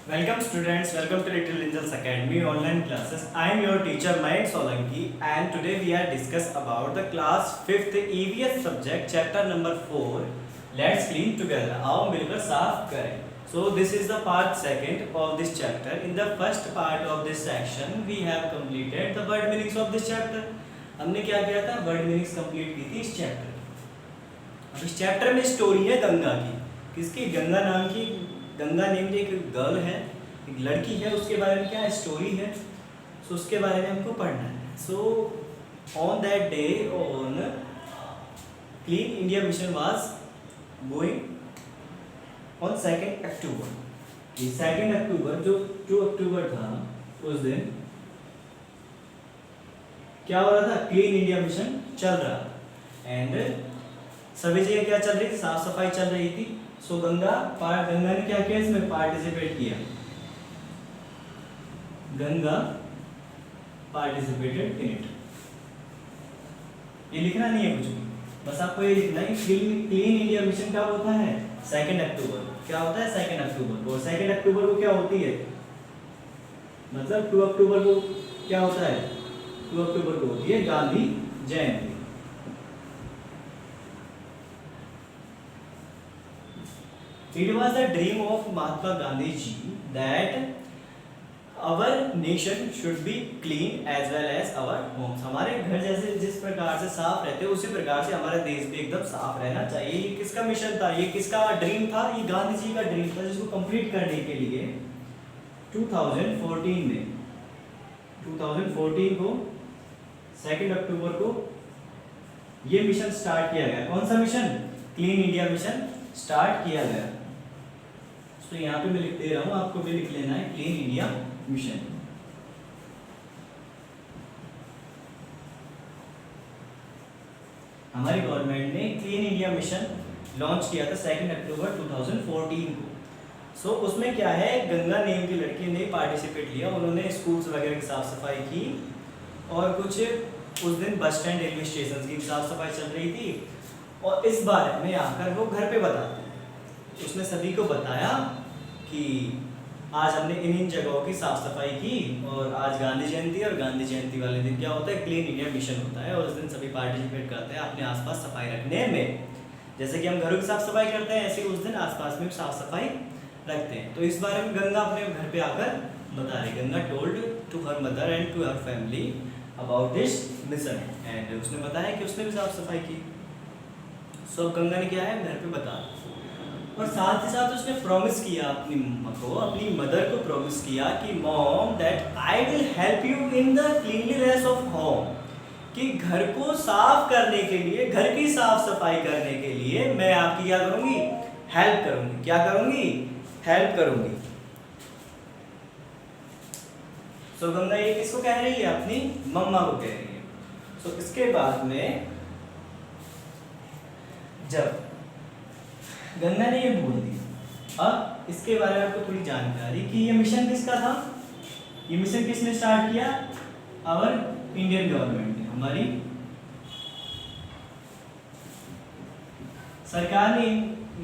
Welcome students, welcome to Little Angels Academy online classes. I am your teacher Mayank Solanki and today we are discuss about the class 5th EVS subject chapter number 4. Let's clean together. आओ मिलकर साफ करें. So this is the part second of this chapter. In the first part of this section we have completed the word meanings of this chapter. हमने क्या किया था? Word meanings complete की थी इस chapter. अब इस chapter में स्टोरी है गंगा की. किसकी? गंगा नाम की, गंगा नेम की एक गर्ल है, एक लड़की है, उसके बारे में क्या स्टोरी है, सो उसके बारे में हमको पढ़ना है. So on that day on clean India mission was going on 2 अक्टूबर. 2 अक्टूबर जो 2 अक्टूबर था उस दिन क्या हो रहा था? क्लीन इंडिया मिशन चल रहा था एंड सभी जगह क्या चल रही थी? साफ सफाई चल रही थी. सो गंगा ने क्या किया? इसमें पार्टिसिपेट किया. Ganga participated in it. ये लिखना नहीं है कुछ भी, बस आपको ये लिखना है कि क्लीन इंडिया मिशन कब होता है? 2 अक्टूबर. क्या होता है? 2 अक्टूबर को. 2 अक्टूबर को क्या होती है? मतलब 2 अक्टूबर को क्या होता है? 2 अक्टूबर को होती है गांधी जयंती. It was the dream of Mahatma Gandhi ji that our nation should be clean as well as our homes. हमारे घर जैसे जिस प्रकार से साफ रहते हैं उसी प्रकार से हमारा देश भी एकदम साफ रहना चाहिए. ये किसका मिशन था? ये किसका ड्रीम था? ये गांधी जी का ड्रीम था, जिसको कंप्लीट करने के लिए 2014 में 2014 को 2 अक्टूबर को ये मिशन स्टार्ट किया गया. कौन सा mission? Clean India mission start किया गया. तो यहाँ पे मैं लिख दे रहा हूँ, आपको भी लिख लेना है क्लीन इंडिया मिशन. हमारी गवर्नमेंट ने क्लीन इंडिया मिशन लॉन्च किया था 2 अक्टूबर 2014 को. सो उसमें क्या है, गंगा नेम की लड़की ने पार्टिसिपेट लिया. उन्होंने स्कूल्स वगैरह की साफ सफाई की और कुछ उस दिन बस स्टैंड, रेलवे स्टेशन की साफ सफाई चल रही थी. और इस बारे में आकर वो घर पे बताते हैं. उसने सभी को बताया कि आज हमने इन जगहों की साफ सफाई की और आज गांधी जयंती है और गांधी जयंती वाले दिन क्या होता है? क्लीन इंडिया मिशन होता है और उस दिन सभी पार्टिसिपेट करते हैं अपने आसपास सफाई रखने में. जैसे कि हम घरों की साफ सफाई करते हैं ऐसे उस दिन आसपास में साफ सफाई रखते हैं. तो इस बारे में गंगा अपने घर पे आकर बता रही. Ganga told to her mother and to her family about this mission and उसने बताया कि उसने भी साफ सफाई की. सो गंगा ने क्या है? घर पे बता. और साथ ही साथ उसने प्रॉमिस किया अपनी मम्मा को, अपनी मदर को प्रॉमिस किया कि mom that I will help you in the cleanliness of home. कि घर को साफ करने के लिए, घर की साफ सफाई करने के लिए मैं आपकी क्या करूंगी? हेल्प करूंगी. क्या करूंगी? हेल्प करूंगी. सो गंगा ये किसको कह रही है? अपनी मम्मा को कह रही है. सो इसके बाद में जब गंगा ने ये बोल दिया, अब इसके बारे में आपको थोड़ी जानकारी कि ये मिशन किसका था? ये मिशन किसने स्टार्ट किया? आवर इंडियन गवर्नमेंट ने, हमारी सरकार ने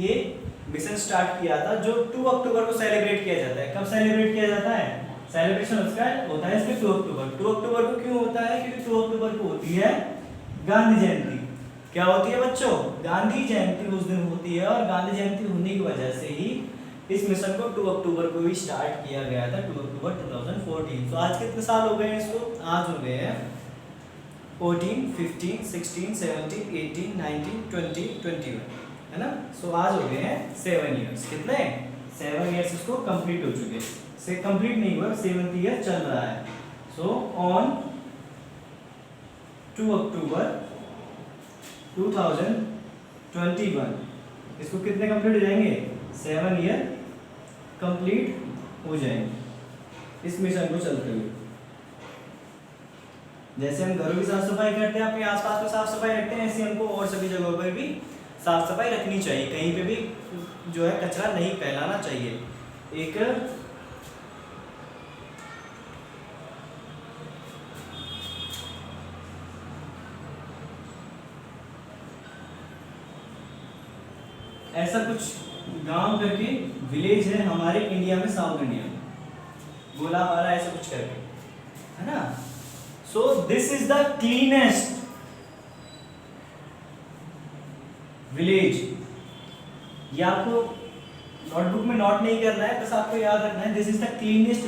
ये मिशन स्टार्ट किया था जो 2 अक्टूबर को सेलिब्रेट किया जाता है. कब सेलिब्रेट किया जाता है? सेलिब्रेशन उसका होता है इसके 2 अक्टूबर. 2 अक्टूबर को क्यों होता है? क्योंकि 2 अक्टूबर को होती है गांधी जयंती. क्या होती है बच्चों? गांधी जयंती उस दिन होती है और गांधी जयंती होने की वजह से ही इस मिशन को 2 अक्टूबर को भी स्टार्ट किया गया था. 2 अक्टूबर 2014. तो आज कितने साल हो गए हैं इसको? आज हो गए हैं 14, 15, 16, 17, 18, 19, 20, 21 है ना. सो आज हो गए हैं 7 ईयर्स. कितने? 7 ईयर्स इसको कंप्लीट हो चुके हैं. से कंप्लीट नहीं हुआ, 7th ईयर चल रहा है. सो ऑन 2 अक्टूबर 2021 इसको कितने कंप्लीट हो जाएंगे? 7 ईयर कंप्लीट हो जाएंगे इस मिशन को चलते हुए. जैसे हम घरों की साफ सफाई करते हैं, अपने आसपास में साफ सफाई रखते हैं, ऐसे हमको और सभी जगहों पर भी साफ सफाई रखनी चाहिए. कहीं पे भी जो है कचरा नहीं फैलाना चाहिए. एक ऐसा कुछ गांव करके विलेज है हमारे इंडिया में, साउथ इंडिया में, गोलापारा ऐसा कुछ करके, है ना। So this is the cleanest village. ये आपको नोटबुक में नोट नहीं करना है, बस आपको याद रखना है, this is the cleanest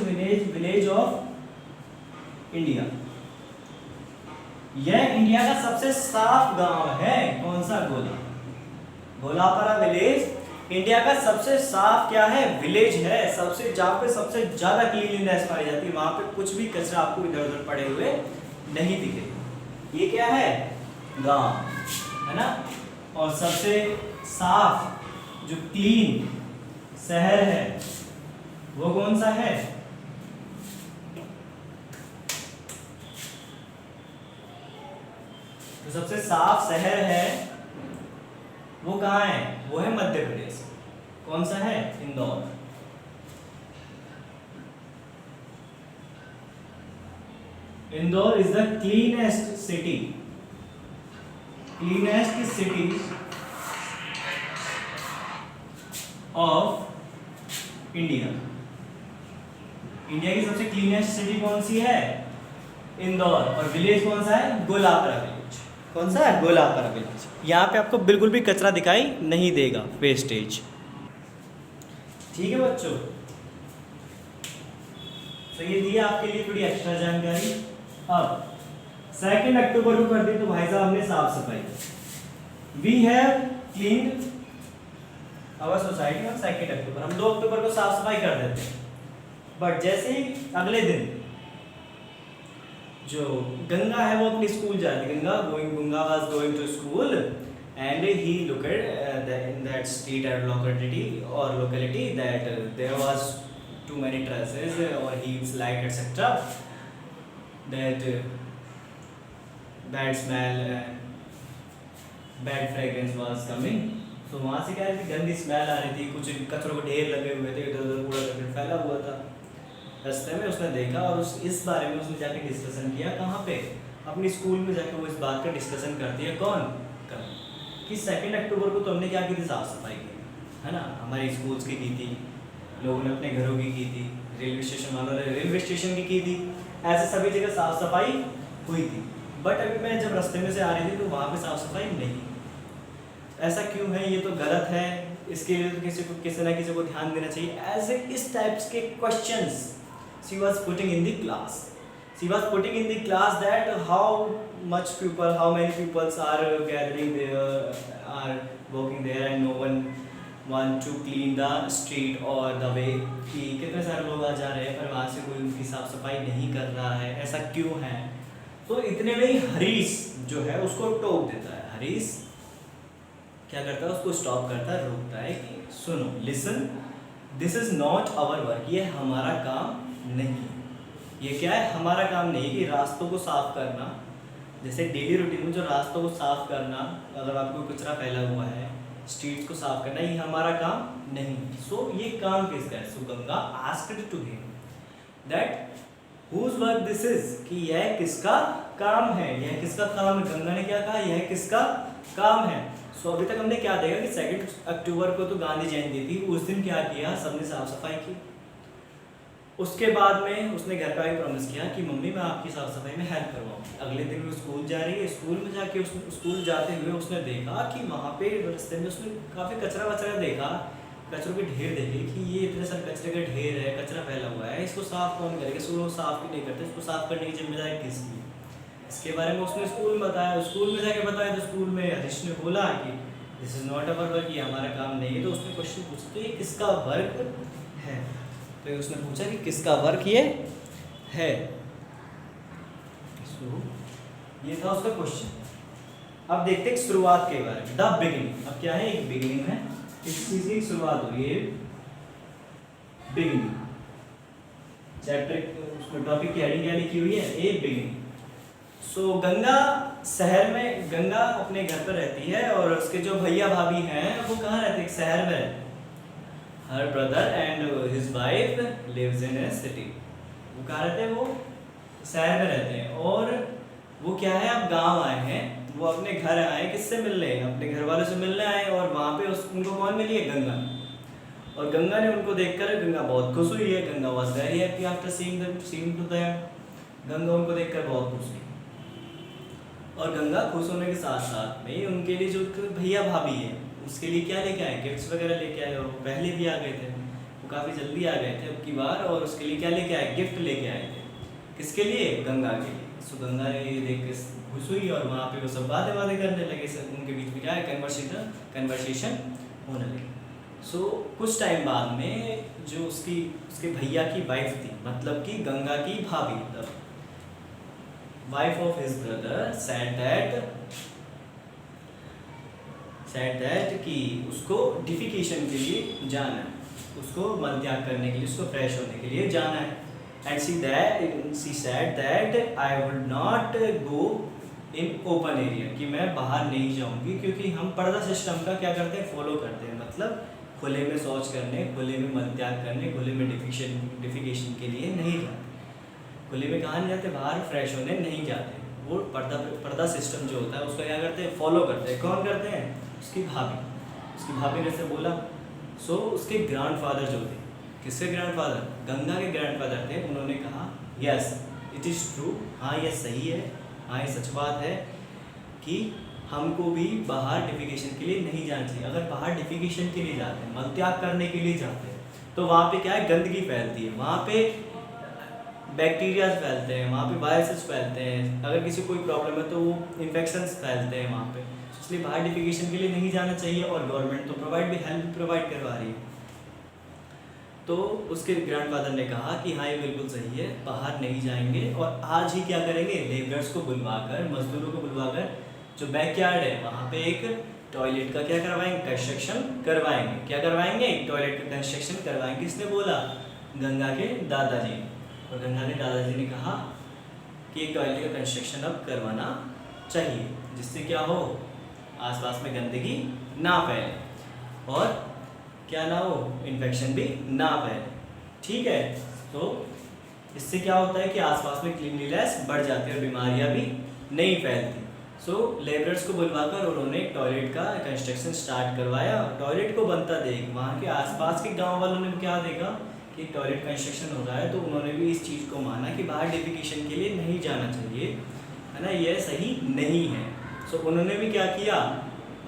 village of India. यह इंडिया का सबसे साफ गांव है। कौन सा? गोलापारा विलेज इंडिया का सबसे साफ क्या है? विलेज है। सबसे जहाँ पे सबसे ज्यादा क्लीनलीनेस पाई जाती है, वहां पे कुछ भी कचरा आपको इधर उधर पड़े हुए नहीं दिखे। ये क्या है? गांव, है ना। और सबसे साफ जो क्लीन शहर है वो कौन सा है? तो सबसे साफ शहर है वो कहाँ है? वो है मध्य प्रदेश। कौन सा है? Indore. Indore is the cleanest city of India. India की सबसे क्लीनेस्ट सिटी कौन सी है? इंदौर। और विलेज कौन सा है? गोलापारा विलेज। कौन सा है? गोलापारा विलेज। यहाँ पे आपको बिल्कुल भी कचरा दिखाई नहीं देगा, वेस्टेज। ठीक है बच्चों, तो ये दिया आपके लिए थोड़ी एक्स्ट्रा जानकारी। अब 2 अक्टूबर को कर दी तो भाई साहब हमने साफ सफाई, we have cleaned our society on 2 October. हम 2 अक्टूबर को साफ सफाई कर देते हैं, बट जैसे ही अगले दिन जो गंगा है वो अपनी स्कूल जा रही, Ganga was going to school and he looked in that street और locality that there was too many traces or heaps like etc. that bad smell and bad fragrance was coming. तो वहाँ से क्या है, गंदी स्मेल आ रही थी, कुछ कचरों के ढेर लगे हुए थे, इधर उधर कूड़ा करकट फैला हुआ था। रास्ते में उसने देखा और इस बारे में उसने जाके डिस्कशन किया। कहाँ पे? अपनी स्कूल में जाके वो इस बात का डिस्कशन करती है। कौन? कि 2 अक्टूबर को तो हमने क्या की थी? साफ सफाई की, है ना। हमारे स्कूल्स की थी, लोगों ने अपने घरों की थी, रेलवे स्टेशन वालों ने रेलवे स्टेशन की थी, ऐसे सभी जगह साफ सफाई हुई थी। बट अभी मैं जब रास्ते में से आ रही थी तो वहाँ पे साफ सफाई नहीं। ऐसा क्यों है? ये तो गलत है। इसके लिए तो किसी ना किसी को ध्यान देना चाहिए। ऐसे इस टाइप्स के questions she was putting in the class. She was putting in the class that how many pupils are gathering there, are walking there, and no one want to clean the street or the way। कि कितने सारे लोग आ जा रहे हैं पर वहाँ से कोई उनकी साफ सफाई नहीं कर रहा है, ऐसा क्यों है? तो इतने में ही हरीश जो है उसको टोक देता है। हरीश क्या करता है? उसको स्टॉप करता है, रोकता है कि सुनो, listen, this is not our work. ये हमारा काम नहीं है। ये क्या है? हमारा काम नहीं कि रास्तों को साफ करना, जैसे डेली रूटीन में जो रास्तों को साफ करना, अगर आपको कचरा फैला हुआ है, स्ट्रीट्स को साफ करना, ये हमारा काम नहीं। सो ये काम किसका है? So Ganga asked to him that whose work this is, कि यह किसका काम है? यह किसका काम है? गंगा ने क्या कहा? यह किसका काम है? सो अभी तक हमने क्या देखा कि 2 अक्टूबर को तो गांधी जयंती थी, उस दिन क्या किया? सबने साफ सफाई की। उसके बाद में उसने घर का भी प्रॉमिस किया कि मम्मी मैं आपकी साफ सफाई में हेल्प करवाऊंगी। अगले दिन वो स्कूल जा रही है, स्कूल में जाके स्कूल जाते हुए उसने देखा कि वहाँ पे रास्ते में उसने काफ़ी कचरा वचरा देखा, कचरों के ढेर देखे कि ये इतने सारे कचरे का ढेर है, कचरा फैला हुआ है, इसको साफ कौन करेगा? इसको साफ भी नहीं करते, इसको साफ करने की जिम्मेदारी किसकी? इसके बारे में उसने स्कूल में बताया। स्कूल में जाके बताया तो स्कूल में हरीश ने बोला कि this is not our work, ये हमारा काम नहीं है। तो उसने क्वेश्चन पूछा तो ये किसका वर्क है? तो उसने पूछा कि किसका वर्क ये है। So, ये था उसका क्वेश्चन। अब देखते हैं शुरुआत के बारे में। The beginning. अब क्या है? एक बिगिनिंग है, इस चीज की शुरुआत हुई है, बिगिनिंग। चैप्टर उसमें टॉपिक की हेडिंग क्या लिखी हुई है? ए बिगिनिंग। सो गंगा शहर में, गंगा अपने घर पर रहती है और उसके जो भैया भाभी हैं वो कहाँ रहते हैं? एक शहर में रहते हैं। Her brother and his wife lives in a city। वो कहाँ रहते हैं? वो शहर में रहते हैं। और वो क्या है? अब गांव आए हैं, वो अपने घर आए, किससे मिलने? अपने घर वालों से मिलने आए। और वहाँ पे उनको कौन मिली है? गंगा। और गंगा ने उनको देखकर, गंगा बहुत खुश हुई है, Ganga was very happy after seeing to them, Ganga उनको देखकर बहुत खुश हुई। और गंगा खुश होने के साथ साथ में उनके लिए जो भैया भाभी है उसके लिए क्या लेके आए, गिफ्ट्स वगैरह लेके आए। और वो पहले भी आ गए थे, वो काफ़ी जल्दी आ गए थे अब की बार, और उसके लिए क्या लेके आए, गिफ्ट लेके आए थे। किसके लिए, गंगा के लिए। सो गंगा ने ये देख के खुश हुई और वहाँ पे वो सब बातें करने लगे, सब उनके बीच में क्या है, कन्वर्सेशन होने लगी। सो कुछ टाइम बाद में जो उसके भैया की वाइफ थी, मतलब कि गंगा की भाभी, wife of his brother said that कि उसको डिफिकेशन के लिए जाना है, उसको मल त्याग करने के लिए, उसको फ्रेश होने के लिए जाना है। And she said that I would not go in open area, कि मैं बाहर नहीं जाऊंगी, क्योंकि हम पर्दा सिस्टम का क्या करते हैं, फॉलो करते हैं। मतलब खुले में शौच करने, खुले में मल त्याग करने, खुले में डिफिकेशन के लिए नहीं जाते। खुले में कहाँ नहीं जाते, बाहर फ्रेश होने नहीं जाते। वो पर्दा सिस्टम जो होता है उसका क्या करते हैं, फॉलो करते हैं। कौन करते हैं, उसकी भाभी ने से बोला। सो उसके ग्रैंडफादर जो थे, किसके ग्रैंडफादर, गंगा के ग्रैंडफादर थे, उन्होंने कहा यस इट इज़ ट्रू, हाँ ये सही है, हाँ ये सच बात है कि हमको भी बाहर डिफिकेशन के लिए नहीं जाना चाहिए। अगर बाहर डिफिकेशन के लिए जाते हैं, मल त्याग करने के लिए जाते हैं, तो वहाँ पे क्या है, गंदगी फैलती है, वहाँ पे बैक्टीरिया फैलते हैं, वहाँ पे वायरसेस फैलते हैं। अगर किसी कोई प्रॉब्लम है तो वो इन्फेक्शंस फैलते हैं वहाँ पे। इसलिए बाहर डिफिकेशन के लिए नहीं जाना चाहिए, और गवर्नमेंट तो हेल्प प्रोवाइड करवा रही है। तो उसके ग्रैंडफादर ने कहा कि हाँ ये बिल्कुल सही है, बाहर नहीं जाएंगे, और आज ही क्या करेंगे, लेबरर्स को बुलवाकर, मजदूरों को बुलवाकर जो बैकयार्ड है वहाँ पे एक टॉयलेट का क्या करवाएंगे, कंस्ट्रक्शन करवाएंगे। क्या करवाएंगे, टॉयलेट का कंस्ट्रक्शन करवाएंगे। किसने बोला, गंगा के दादाजी। और गंगा के दादाजी ने कहा कि एक टॉयलेट का कंस्ट्रक्शन अब करवाना चाहिए, जिससे क्या हो, आसपास में गंदगी ना फैले और क्या ना हो, इन्फेक्शन भी ना फैले। ठीक है, तो इससे क्या होता है कि आसपास में क्लीनलीनेस बढ़ जाती है और बीमारियां भी नहीं फैलती। सो लेबरर्स को बुलवाकर उन्होंने टॉयलेट का कंस्ट्रक्शन स्टार्ट करवाया। टॉयलेट को बनता देख वहाँ के आसपास के गांव वालों ने क्या देखा कि टॉयलेट कंस्ट्रक्शन हो रहा है, तो उन्होंने भी इस चीज़ को माना कि बाहर डिफिकेशन के लिए नहीं जाना चाहिए, है ना, यह सही नहीं है। सो उन्होंने भी क्या किया,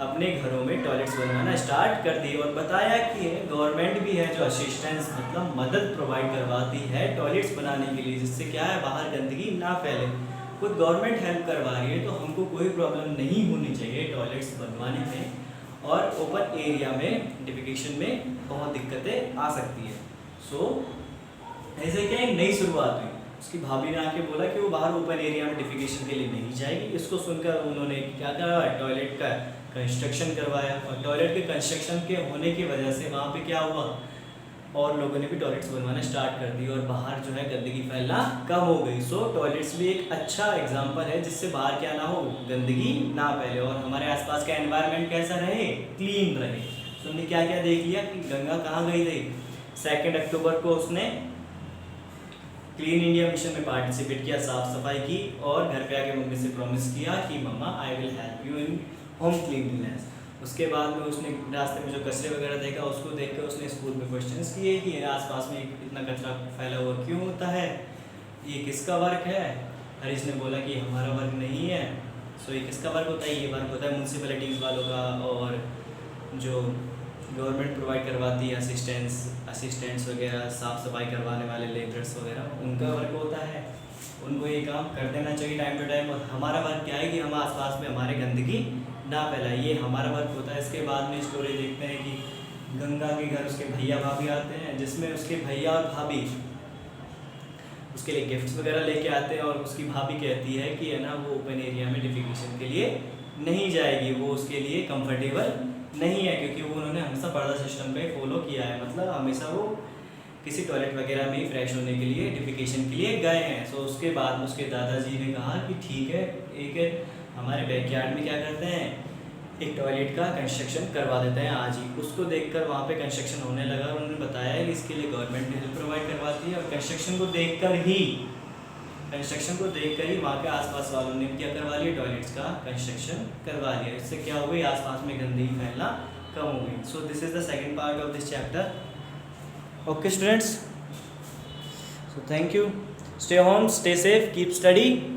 अपने घरों में टॉयलेट्स बनवाना स्टार्ट कर दिए, और बताया कि गवर्नमेंट भी है जो असिस्टेंस मतलब मदद प्रोवाइड करवाती है टॉयलेट्स बनाने के लिए, जिससे क्या है, बाहर गंदगी ना फैले। खुद गवर्नमेंट हेल्प करवा रही है, तो हमको कोई प्रॉब्लम नहीं होनी चाहिए टॉयलेट्स बनवाने में, और ओपन एरिया में डिफिकेशन में बहुत दिक्कतें आ सकती है। सो ऐसे क्या एक नई शुरुआत हुई। उसकी भाभी ने आके बोला कि वो बाहर ओपन एरिया में डिफिकेशन के लिए नहीं जाएगी। इसको सुनकर उन्होंने क्या करवाया, टॉयलेट का कंस्ट्रक्शन करवाया, और टॉयलेट के कंस्ट्रक्शन के होने की वजह से वहाँ पे क्या हुआ, और लोगों ने भी टॉयलेट्स बनवाना स्टार्ट कर दी, और बाहर जो है गंदगी फैलना कम हो गई। सो टॉयलेट्स भी एक अच्छा एग्जाम्पल है जिससे बाहर क्या ना हो, गंदगी ना फैले, और हमारे आसपास का एनवायरनमेंट कैसा रहे, क्लीन रहे। तो हमने क्या क्या देख लिया कि गंगा कहाँ गई थी, 2 अक्टूबर को उसने क्लीन इंडिया मिशन में पार्टिसिपेट किया, साफ सफाई की, और घर पे आके मम्मी से प्रॉमिस किया कि mama I will help you in home cleanliness. उसके बाद में उसने रास्ते में जो कचरे वगैरह देखा, उसको देखकर उसने स्कूल में क्वेश्चंस किए कि आसपास में इतना कचरा फैला हुआ क्यों होता है, ये किसका वर्क है। हरीश ने बोला कि हमारा वर्क नहीं है। सो ये किसका वर्क होता है, ये वर्क होता है म्यूनसिपैलिटीज़ वालों का, और जो गवर्नमेंट प्रोवाइड करवाती है असिस्टेंट्स वगैरह, साफ़ सफाई करवाने वाले लेबरर्स वगैरह, उनका वर्क होता है। उनको ये काम कर देना चाहिए टाइम टू टाइम। और हमारा वर्क क्या है कि हम आसपास में हमारे गंदगी ना फैलाए, ये हमारा वर्क होता है। इसके बाद में स्टोरी देखते हैं कि गंगा के घर उसके भैया भाभी आते हैं, जिसमें उसके भैया और भाभी उसके लिए गिफ्ट्स वगैरह लेके आते हैं, और उसकी भाभी कहती है कि है ना वो ओपन एरिया में डिफिकेशन के लिए नहीं जाएगी, वो उसके लिए कंफर्टेबल नहीं है, क्योंकि वो उन्होंने हमेशा पर्दा सिस्टम पे फॉलो किया है। मतलब हमेशा वो किसी टॉयलेट वगैरह में ही फ्रेश होने के लिए डिफिकेशन के लिए गए हैं। सो उसके बाद उसके दादाजी ने कहा कि ठीक है, एक हमारे बैकयार्ड में क्या करते हैं, एक टॉयलेट का कंस्ट्रक्शन करवा देते हैं आज ही। उसको देखकर वहाँ पे कंस्ट्रक्शन होने लगा, और उन्होंने बताया कि इसके लिए गवर्नमेंट भी हेल्प प्रोवाइड करवाती है, और कंस्ट्रक्शन को देखकर ही वहाँ के आसपास वालों ने क्या करवा लिया, टॉयलेट्स का कंस्ट्रक्शन करवा लिया। इससे क्या हो गई, आसपास में गंदगी फैलना कम हो गई। So this is the second part of this chapter. Okay, students. So thank you. Stay home, stay safe, keep study,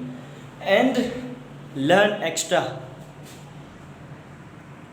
and learn extra.